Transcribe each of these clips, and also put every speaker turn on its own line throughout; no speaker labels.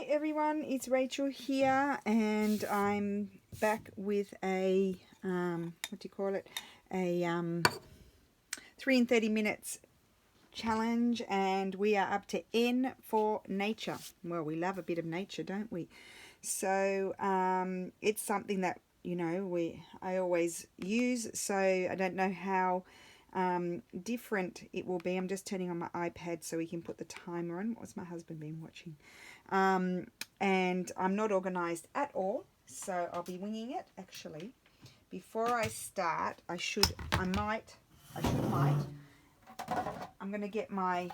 Hi everyone, it's Rachel here, and I'm back with a what do you call it? A 3 in 30 minutes challenge, and we are up to N for nature. Well, we love a bit of nature, don't we? So it's something that, you know, I always use, so I don't know how different it will be. I'm just turning on my iPad so we can put the timer on. What's my husband been watching? And I'm not organized at all, so I'll be winging it. Actually, before I start, I'm going to get my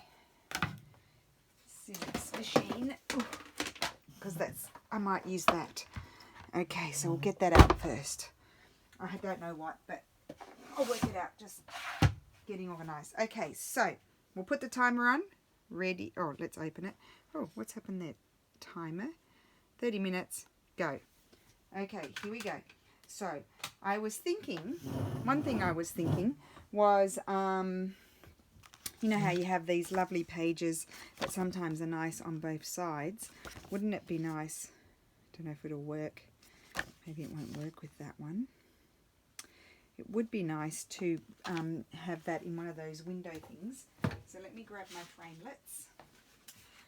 scissors machine, because I might use that. Okay, so we'll get that out first. I don't know what, but I'll work it out, just getting organized. Okay, so we'll put the timer on. Ready. Oh, let's open it. Oh, what's happened there? Timer. 30 minutes. Go. Okay, here we go. So one thing I was thinking was, you know how you have these lovely pages that sometimes are nice on both sides? Wouldn't it be nice? I don't know if it'll work. Maybe it won't work with that one. It would be nice to have that in one of those window things. So let me grab my framelits.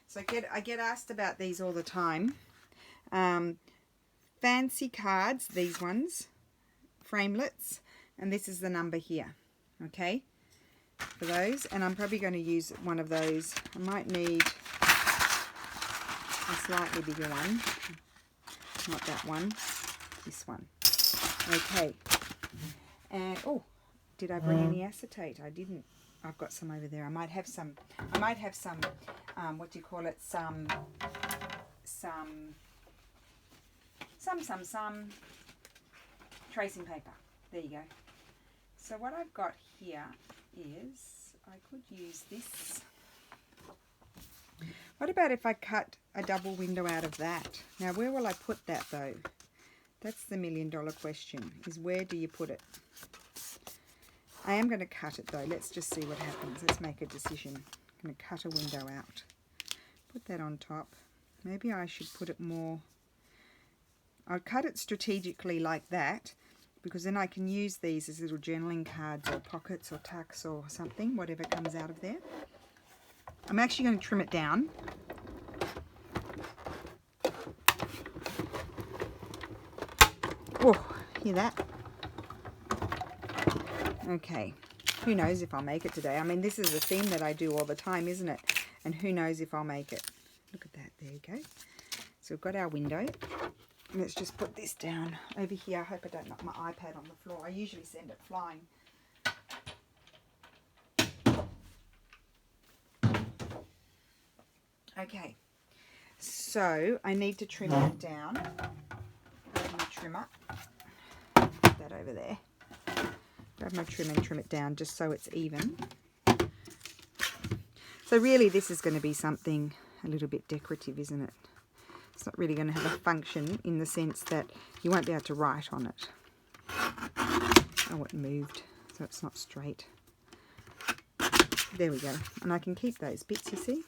So I get asked about these all the time. Fancy cards, these ones, framelits, and this is the number here, okay, for those. And I'm probably going to use one of those. I might need a slightly bigger one. Not that one, this one. Okay. And oh, did I bring any acetate? I didn't. I've got some over there. I might have some. What do you call it? Some tracing paper. There you go. So what I've got here is, I could use this. What about if I cut a double window out of that? Now, where will I put that though? That's the million-dollar question, is where do you put it? I am going to cut it though. Let's just see what happens. Let's make a decision. I'm going to cut a window out. Put that on top. Maybe I should put it more. I'll cut it strategically like that, because then I can use these as little journaling cards or pockets or tucks or something, whatever comes out of there. I'm actually going to trim it down. Oh, hear that? Okay, who knows if I'll make it today. I mean, this is a theme that I do all the time, isn't it? And who knows if I'll make it. Look at that, there you go. So we've got our window. Let's just put this down over here. I hope I don't knock my iPad on the floor. I usually send it flying. Okay, so I need to trim that down. Grab my trimmer. Put that over there. Grab my trim and trim it down just so it's even. So really this is going to be something a little bit decorative, isn't it? It's not really going to have a function in the sense that you won't be able to write on it. Oh, it moved, so it's not straight. There we go. And I can keep those bits, you see?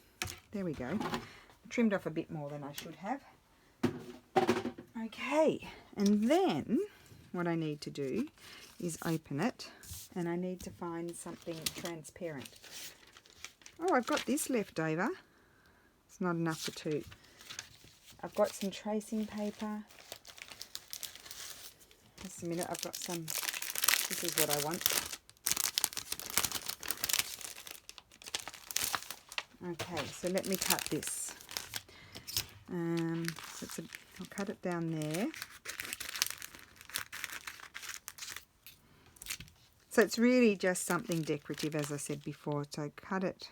There we go. I trimmed off a bit more than I should have. Okay, and then what I need to do is open it, and I need to find something transparent. Oh, I've got this left over. It's not enough for two. I've got some tracing paper. Just a minute, I've got some. This is what I want. Okay, so let me cut this. I'll cut it down there. So it's really just something decorative, as I said before. So cut it.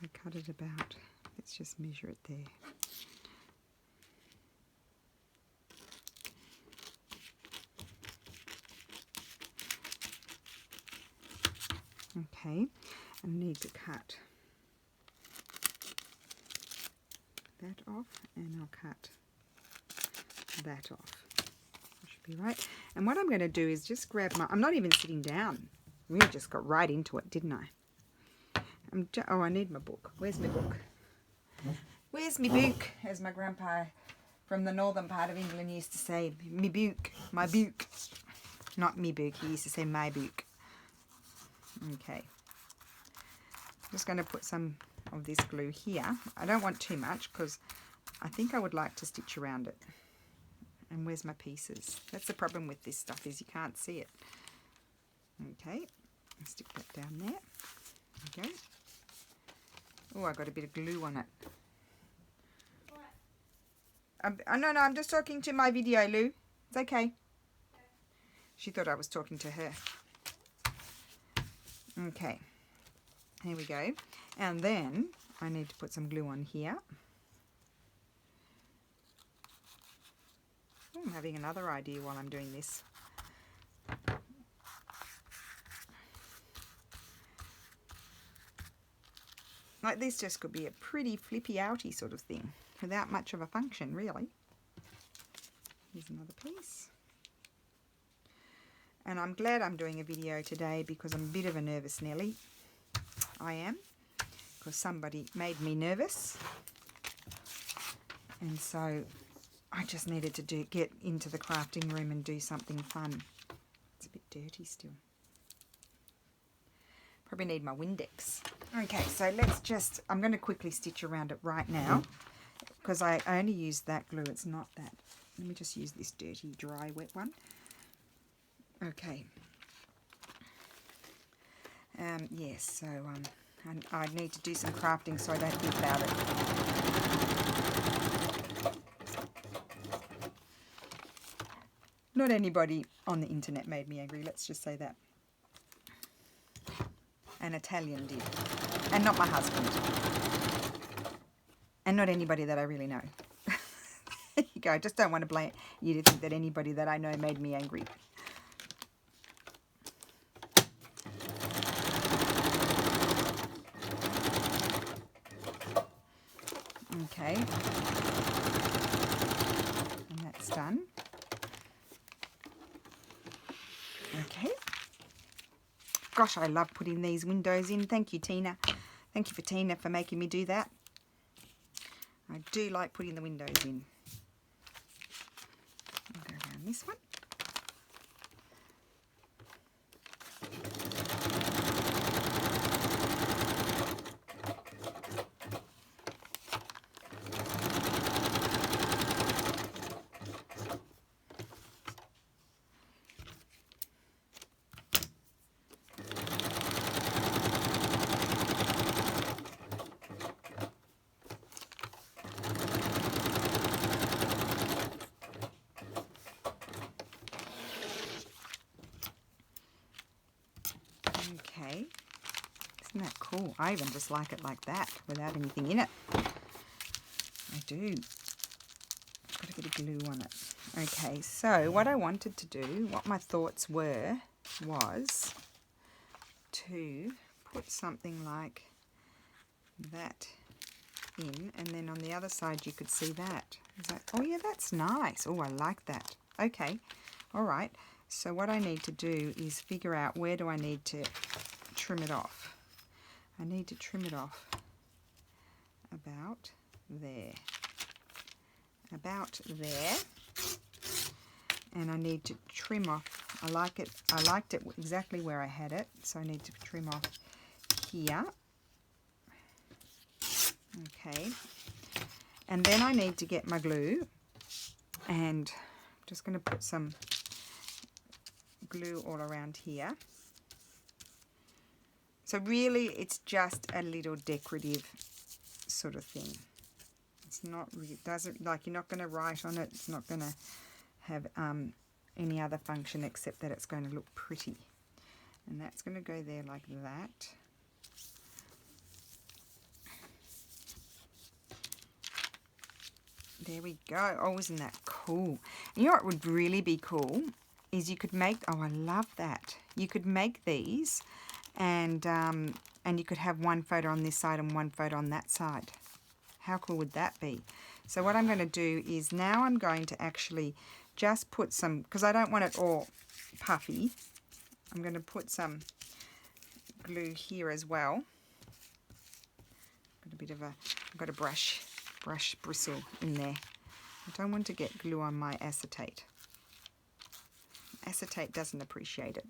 I cut it about. Let's just measure it there. Okay, I need to cut that off, and I'll cut that off. Be right. And what I'm going to do is just grab I'm not even sitting down. Really just got right into it, didn't I? I'm Oh, I need my book. Where's my book? Where's me book? As my grandpa from the northern part of England used to say, me book, my book. Not me book, he used to say my book. Okay. I'm just going to put some of this glue here. I don't want too much because I think I would like to stitch around it. And where's my pieces? That's the problem with this stuff, is you can't see it. Okay, stick that down there. Okay. Oh, I got a bit of glue on it. No, I'm just talking to my video, Lou. It's okay. She thought I was talking to her. Okay, here we go. And then I need to put some glue on here. Oh, I'm having another idea while I'm doing this. Like this just could be a pretty flippy outy sort of thing without much of a function, really. Here's another piece. And I'm glad I'm doing a video today because I'm a bit of a nervous Nelly. I am, because somebody made me nervous. And so I just needed to get into the crafting room and do something fun. It's a bit dirty still. Probably need my Windex. Okay, so let's just, I'm going to quickly stitch around it right now because I only used that glue. It's not that. Let me just use this dirty, dry, wet one. Okay. Yes, so I need to do some crafting so I don't think about it. Not anybody on the internet made me angry, let's just say that. An Italian did. And not my husband. And not anybody that I really know. There you go. I just don't want to blame you to think that anybody that I know made me angry. Okay. And that's done. Okay. Gosh, I love putting these windows in. Thank you, Tina. Thank you for Tina for making me do that. I do like putting the windows in. I'll go around this one. Okay, isn't that cool? I even just like it like that, without anything in it. I do. Got a bit of glue on it. Okay, so what I wanted to do, what my thoughts were, was to put something like that in, and then on the other side you could see that. Is that, oh yeah, that's nice. Oh, I like that. Okay, all right. So what I need to do is figure out where do I need to trim it off. I need to trim it off about there. About there. And I need to trim off. I liked it exactly where I had it, so I need to trim off here. Okay. And then I need to get my glue, and I'm just going to put some glue all around here. So really it's just a little decorative sort of thing. It's not really, doesn't, like, you're not going to write on it. It's not going to have any other function except that it's going to look pretty. And that's going to go there like that. There we go. Oh, isn't that cool? And you know what would really be cool is you could make, oh, I love that. You could make these and you could have one photo on this side and one photo on that side. How cool would that be? So what I'm going to do is now I'm going to actually just put some, because I don't want it all puffy, I'm going to put some glue here as well. bit of a, I've got a brush bristle in there. I don't want to get glue on my acetate. Acetate doesn't appreciate it.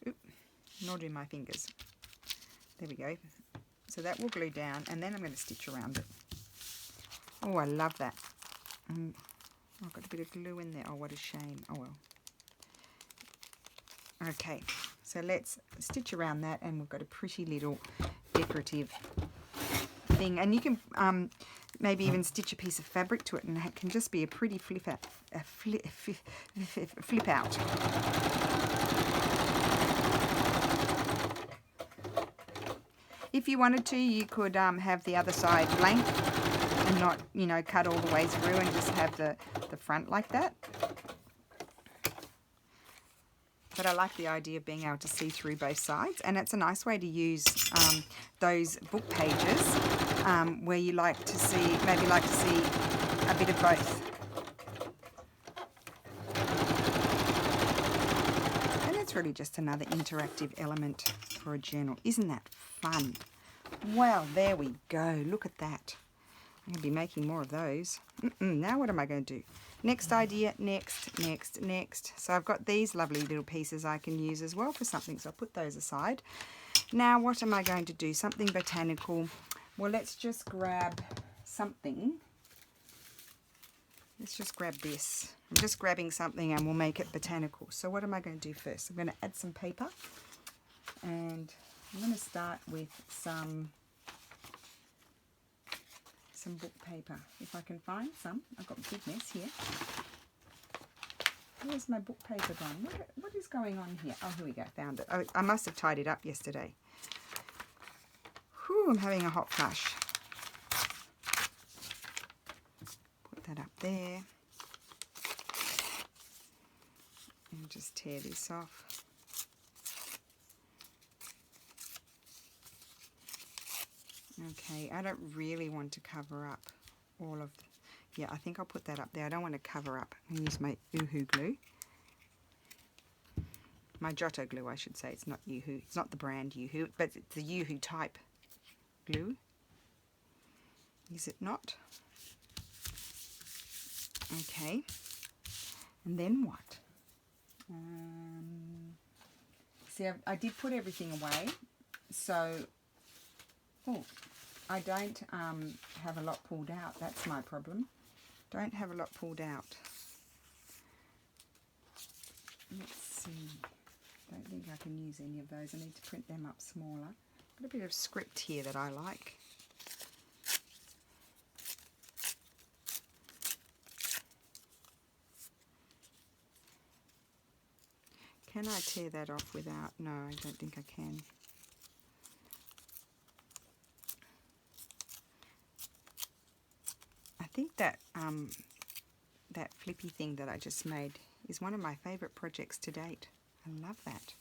Oop, nor do my fingers. There we go. So that will glue down, and then I'm going to stitch around it. Oh, I love that. I've got a bit of glue in there. Oh, what a shame. Oh well. Okay, so let's stitch around that, and we've got a pretty little decorative thing. And you can maybe even stitch a piece of fabric to it, and it can just be a pretty flip out. If you wanted to, you could have the other side blank and not, you know, cut all the way through, and just have the front like that. But I like the idea of being able to see through both sides, and it's a nice way to use those book pages where you like to see, maybe like to see a bit of both. And it's really just another interactive element for a journal. Isn't that fun? Well, there we go. Look at that. I'm going to be making more of those. Now what am I going to do? Next idea, next. So I've got these lovely little pieces I can use as well for something, so I'll put those aside. Now what am I going to do? Something botanical. Well, let's just grab something. Let's just grab this. I'm just grabbing something and we'll make it botanical. So what am I going to do first? I'm going to add some paper, and I'm going to start with some book paper, if I can find some. I've got a big mess here. Where's my book paper gone? What is going on here? Oh, here we go, found it. Oh, I must have tied it up yesterday. Whew, I'm having a hot flush. Put that up there. And just tear this off. Okay, I don't really want to cover up all of the, yeah, I think I'll put that up there. I don't want to cover up. I'm going to use my Uhu glue. My Giotto glue, I should say. It's not Uhu. It's not the brand Uhu, but it's the Uhu type glue. Is it not? Okay. And then what? See, I did put everything away, so... Oh, I don't have a lot pulled out. That's my problem. Don't have a lot pulled out. Let's see. Don't think I can use any of those. I need to print them up smaller. Got a bit of script here that I like. Can I tear that off without? No, I don't think I can. I think that that flippy thing that I just made is one of my favourite projects to date. I love that.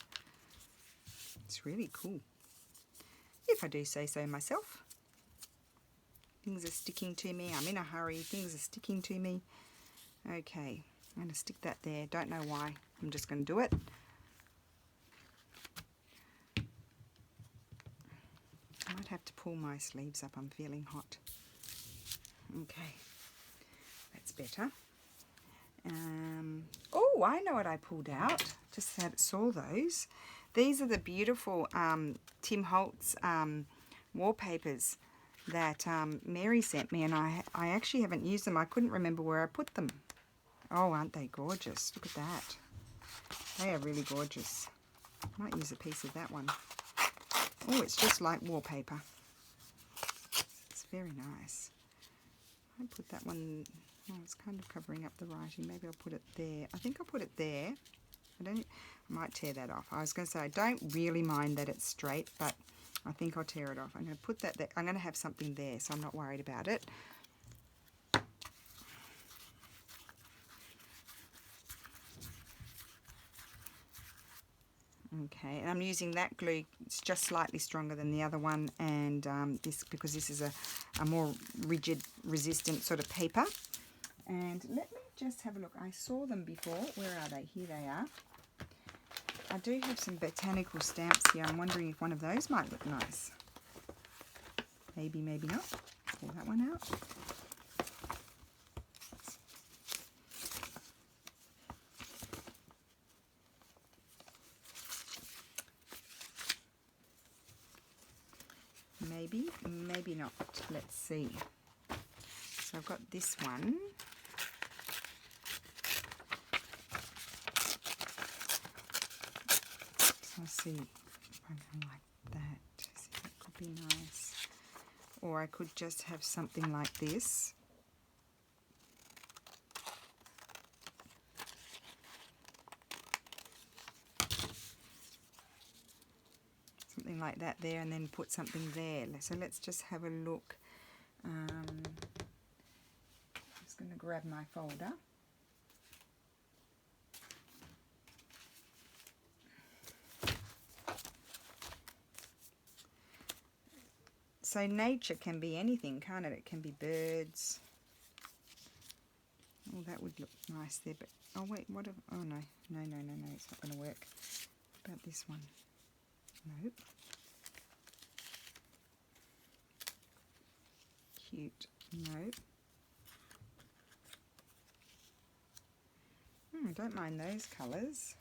It's really cool. If I do say so myself. Things are sticking to me. I'm in a hurry. Things are sticking to me. Okay, I'm going to stick that there. Don't know why. I'm just going to do it. I might have to pull my sleeves up. I'm feeling hot. Okay, that's better. Oh, I know what I pulled out. Just saw those. These are the beautiful Tim Holtz wallpapers that Mary sent me, and I actually haven't used them. I couldn't remember where I put them. Oh, aren't they gorgeous? Look at that. They are really gorgeous. I might use a piece of that one. Oh, it's just like wallpaper. It's very nice. I put that one, oh, it's kind of covering up the writing. Maybe I'll put it there. I think I'll put it there. I might tear that off. I was going to say, I don't really mind that it's straight, but I think I'll tear it off. I'm going to put that there. I'm going to have something there, so I'm not worried about it. Okay, and I'm using that glue. It's just slightly stronger than the other one, and this, because this is a more rigid, resistant sort of paper. And let me just have a look. I saw them before. Where are they? Here they are. I do have some botanical stamps here. I'm wondering if one of those might look nice. Maybe, maybe not. Pull that one out. Maybe, maybe not. Let's see. So I've got this one. So I'll see if I can like that. See, that could be nice. Or I could just have something like this. Something like that there, and then put something there. So let's just have a look. I'm just going to grab my folder. So nature can be anything, can't it? It can be birds. Oh, that would look nice there, but oh wait, what if, oh no, no, it's not going to work. What about this one? Nope. Cute. Nope. I don't mind those colours.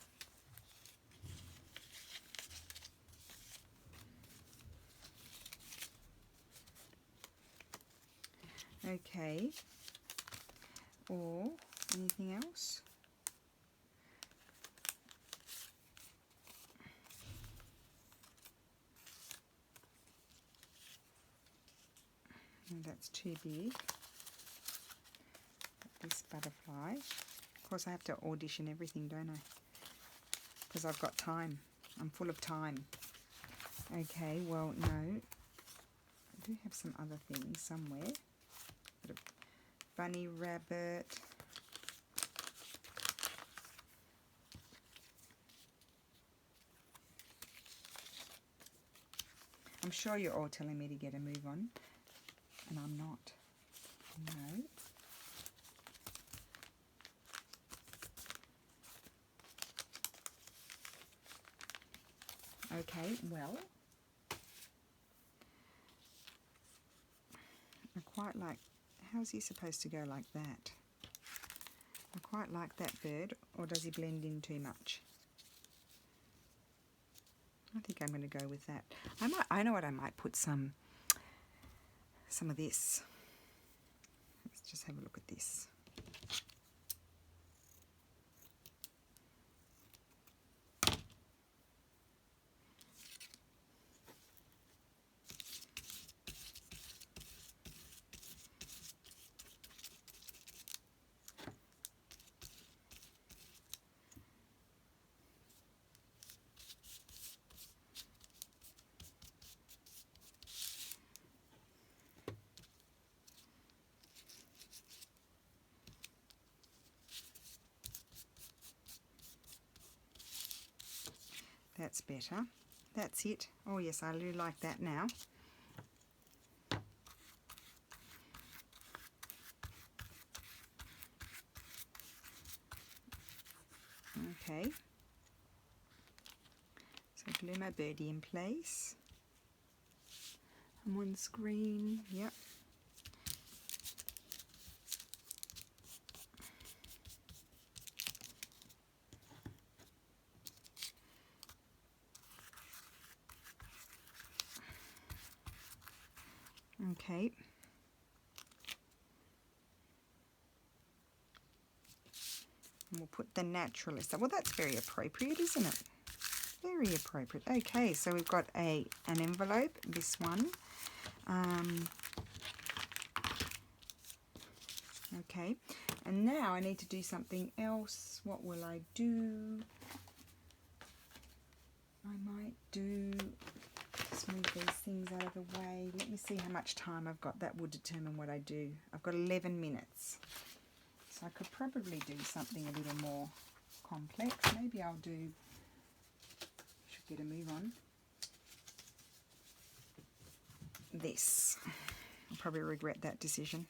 Okay. Or anything else? That's too big. This butterfly. Of course, I have to audition everything, don't I? Because I've got time. I'm full of time. Okay, well, no. I do have some other things somewhere. Bit of bunny rabbit. I'm sure you're all telling me to get a move on. And I'm not. No. Okay, well, I quite like, how's he supposed to go like that? I quite like that bird, or does he blend in too much? I think I'm going to go with that. I know what, I might put some of this. Let's just have a look at this. That's better. That's it. Oh yes, I do like that now. Okay. So glue my birdie in place. I'm on screen. Yep. Okay. And we'll put the naturalist. Well, that's very appropriate, isn't it? Very appropriate. Okay, so we've got an envelope, this one. Okay, and now I need to do something else. What will I do? I might do, just move these things out of the way. Let me see how much time I've got. That will determine what I do. I've got 11 minutes. So I could probably do something a little more complex. Maybe I'll do, should get a move on, this. I'll probably regret that decision.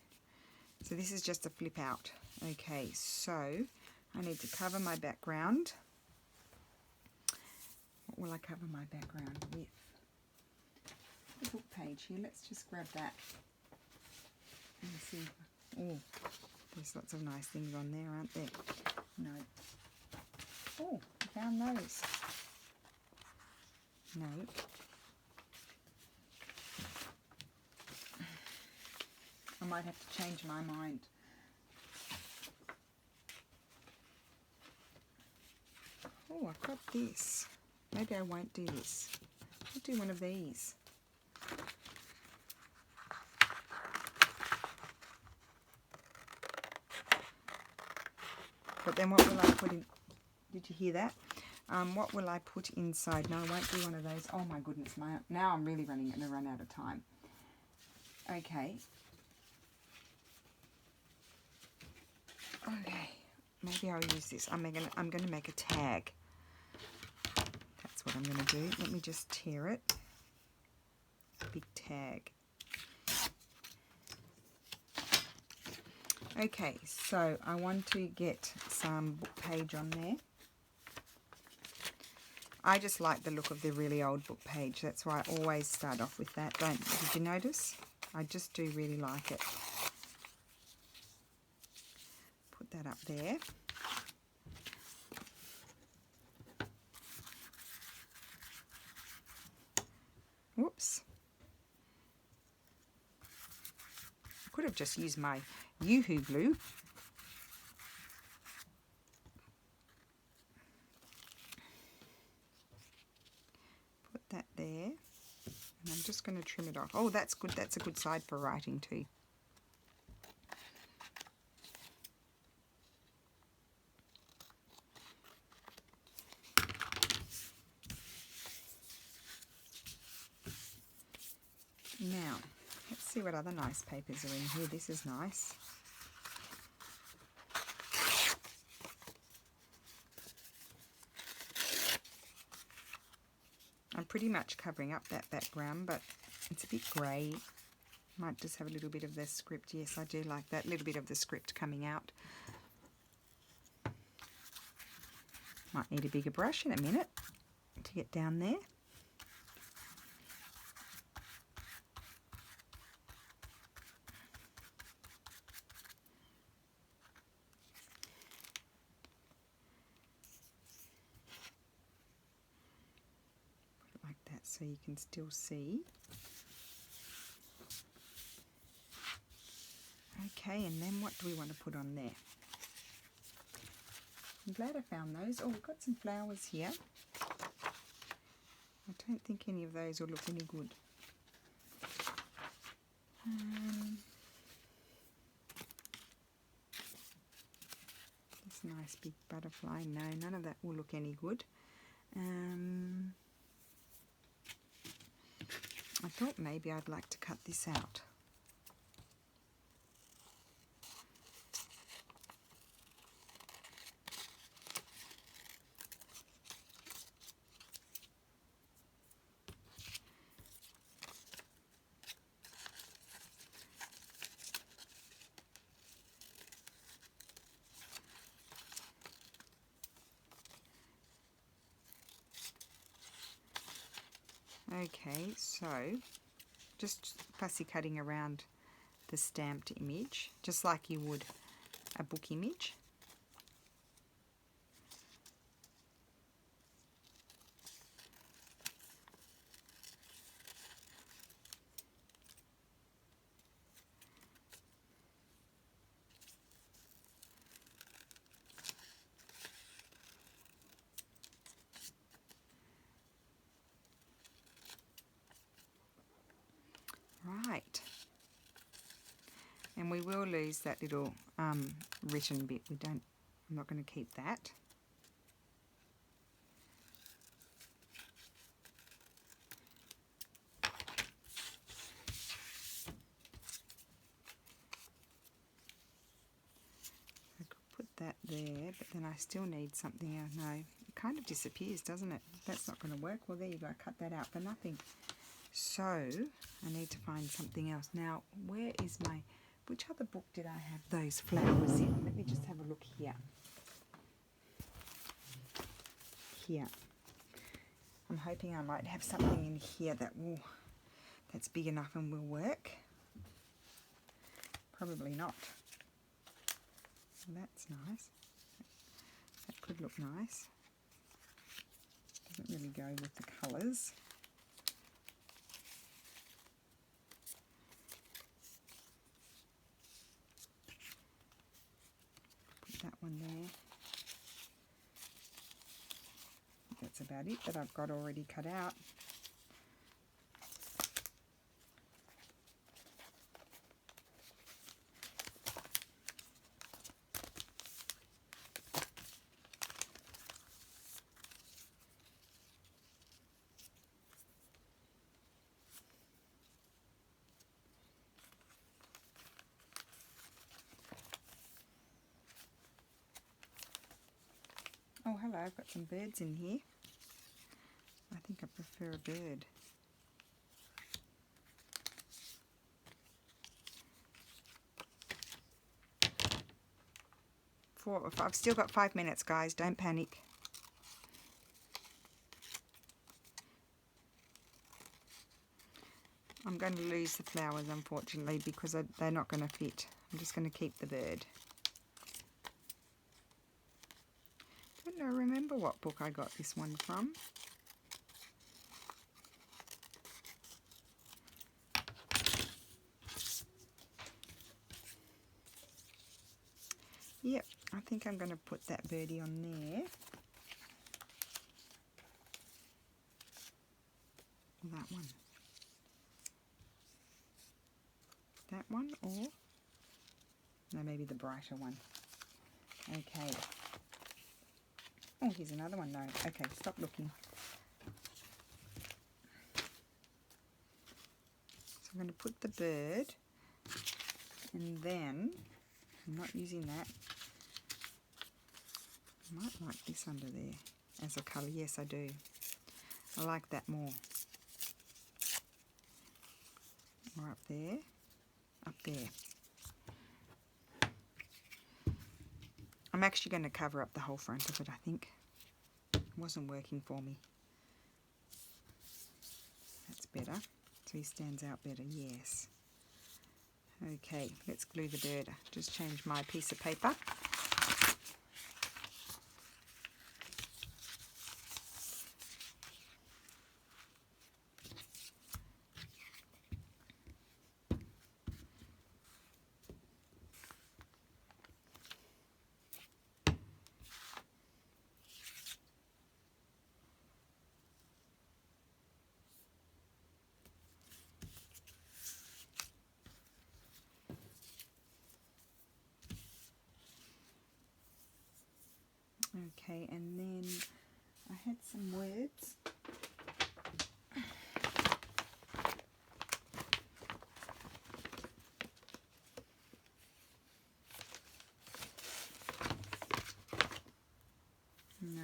So this is just a flip out. Okay, so I need to cover my background. What will I cover my background with? the book page here. Let's just grab that and see. Oh, there's lots of nice things on there, aren't there? No. Oh, I found those. No. I might have to change my mind. Oh, I've got this. Maybe I won't do this. I'll do one of these. But then what will I put in? Did you hear that? What will I put inside? No, I won't do one of those. Oh my goodness, now I'm really going to run out of time. Okay. Okay, maybe I'll use this. I'm going to make a tag. That's what I'm going to do. Let me just tear it. Big tag. Okay, so I want to get some book page on there. I just like the look of the really old book page. That's why I always start off with that. Did you notice? I just do really like it. Put that up there. Whoops. I could have just used my Yoo-hoo glue. Put that there. And I'm just going to trim it off. Oh, that's good. That's a good side for writing too. Now, let's see what other nice papers are in here. This is nice. I'm pretty much covering up that background, but it's a bit grey. Might just have a little bit of the script. Yes, I do like that. A little bit of the script coming out. Might need a bigger brush in a minute to get down there. So you can still see. Okay, and then what do we want to put on there? I'm glad I found those. Oh, we've got some flowers here. I don't think any of those will look any good. This nice big butterfly. No, none of that will look any good. I thought maybe I'd like to cut this out. Okay, so just fussy cutting around the stamped image, just like you would a book image. Right, and we will lose that little written bit. I'm not going to keep that. I could put that there, but then I still need something else. No, it kind of disappears, doesn't it? That's not going to work. Well, there you go. I cut that out for nothing. So I need to find something else. Now, where is which other book did I have those flowers in? Let me just have a look here. Here. I'm hoping I might have something in here that that's big enough and will work. Probably not. Well, that's nice. That could look nice. Doesn't really go with the colours. Put that one there. That's about it that I've got already cut out. Oh, hello, I've got some birds in here. I think I prefer a bird. I've still got 5 minutes, guys. Don't panic. I'm going to lose the flowers, unfortunately, because they're not going to fit. I'm just going to keep the bird. I don't remember what book I got this one from. Yep, I think I'm going to put that birdie on there. That one. That one, or no, maybe the brighter one. Okay. Oh, here's another one. No. Okay, stop looking. So I'm going to put the bird, and then I'm not using that. I might like this under there as a colour. Yes, I do. I like that more. Or up there. Up there. I'm actually going to cover up the whole front of it, I think. It wasn't working for me. That's better. So he stands out better, yes. Okay, let's glue the bird. Just change my piece of paper. Okay, and then I had some words. No,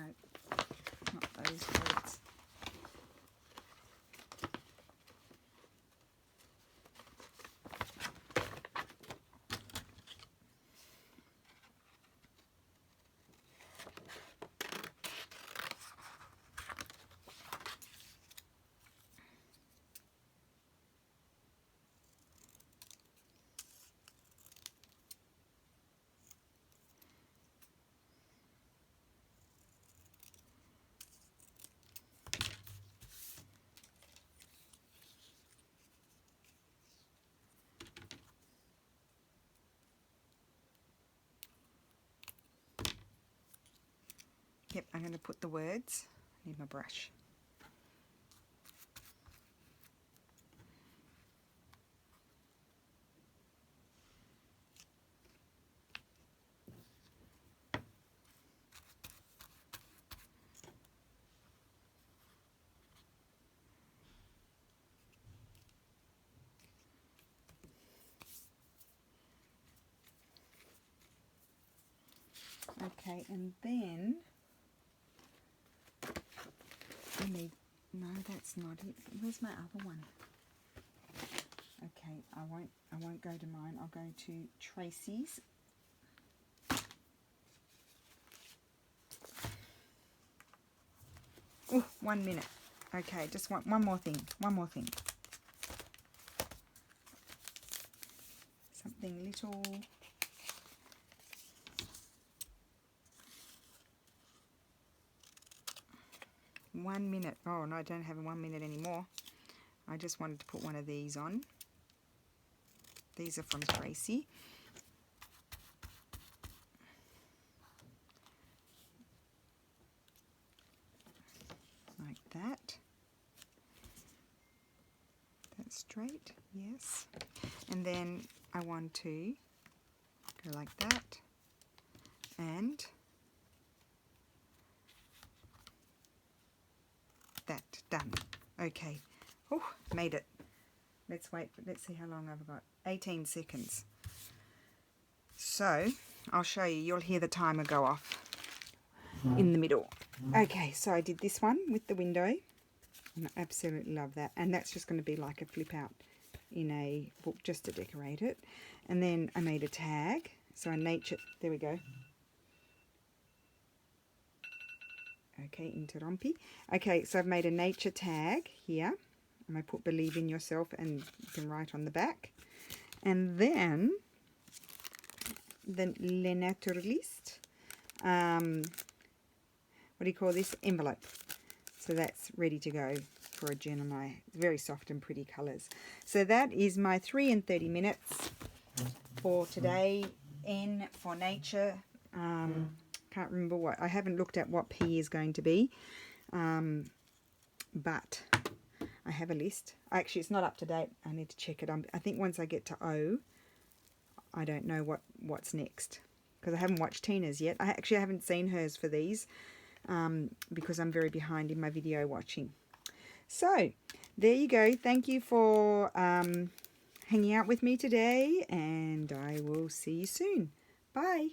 not those words. Yep, I'm going to put the words. I need my brush. Okay, and then I need, no, that's not it. Where's my other one? Okay, I won't go to mine. I'll go to Tracy's. Oh, 1 minute. Okay, just one more thing. One more thing. something little. One minute. Oh no, I don't have a 1 minute anymore. I just wanted to put one of these on. These are from Tracy. Like that. That's straight, yes. And then I want to go like that. And that, done. Okay. Oh, made it. Let's wait. Let's see how long I've got. 18 seconds. So, I'll show you. You'll hear the timer go off in the middle. Okay, so I did this one with the window. And I absolutely love that. And that's just going to be like a flip out in a book just to decorate it. And then I made a tag. So I natured, there we go. Okay, interrompi. Okay, so I've made a nature tag here. And I put believe in yourself and you can write on the back. And then the Le Naturaliste. What do you call this? Envelope. So that's ready to go for a Gemini. It's very soft and pretty colours. So that is my 3 and 30 minutes for today. N for nature. Can't remember what. I haven't looked at what P is going to be. But I have a list. Actually, it's not up to date. I need to check it. I think once I get to O, I don't know what's next. Because I haven't watched Tina's yet. I haven't seen hers for these. Because I'm very behind in my video watching. So, there you go. Thank you for hanging out with me today, and I will see you soon. Bye.